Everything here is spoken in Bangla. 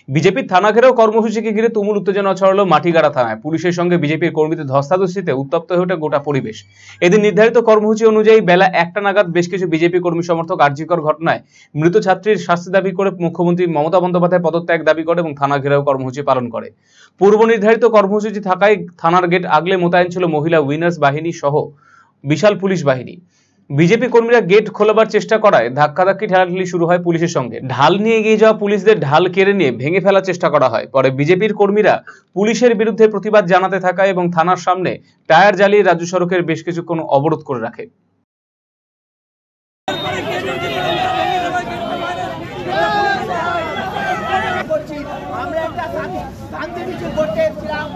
বিজেপির থানা ঘেরাও কর্মসূচিকে ঘিরে তুমুল উত্তেজনা ছড়ালো মাটিগাড়া থানায়। পুলিশের সঙ্গে বিজেপির কর্মীদের ধস্তাধস্তিতে উত্তপ্ত হয়ে ওঠে গোটা পরিবেশ। এদিন নির্ধারিত কর্মসূচি অনুযায়ী বেলা 1টা নাগাদ বেশ কিছু বিজেপি কর্মী সমর্থক আরজিকর ঘটনায় মৃত ছাত্রীর শাস্তি দাবি করে মুখ্যমন্ত্রী মমতা বন্দ্যোপাধ্যায় পদত্যাগ দাবি করে এবং থানা ঘেরাও কর্মসূচি পালন করে। পূর্ব নির্ধারিত কর্মসূচি থাকায় থানার গেট আগলে মোতায়েন ছিল মহিলা উইনার্স বাহিনী সহ বিশাল পুলিশ বাহিনী। বিজেপি কর্মীরা গেট খোলাবার চেষ্টা করায় ধাক্কাধাক্কি ঠেলাঠেলি শুরু হয় পুলিশের সঙ্গে। ঢাল নিয়ে এগিয়ে যাওয়া পুলিশদের ঢাল কেড়ে নিয়ে ভেঙে ফেলার চেষ্টা করা হয়। পরে বিজেপির কর্মীরা পুলিশের বিরুদ্ধে প্রতিবাদ জানাতে থাকায় এবং থানার সামনে টায়ার জ্বালিয়ে রাজ্য সড়কের বেশ কিছুক্ষণ অবরোধ করে রাখে। আমরা একটা শান্তি মিছিল করতে এসেছিলাম।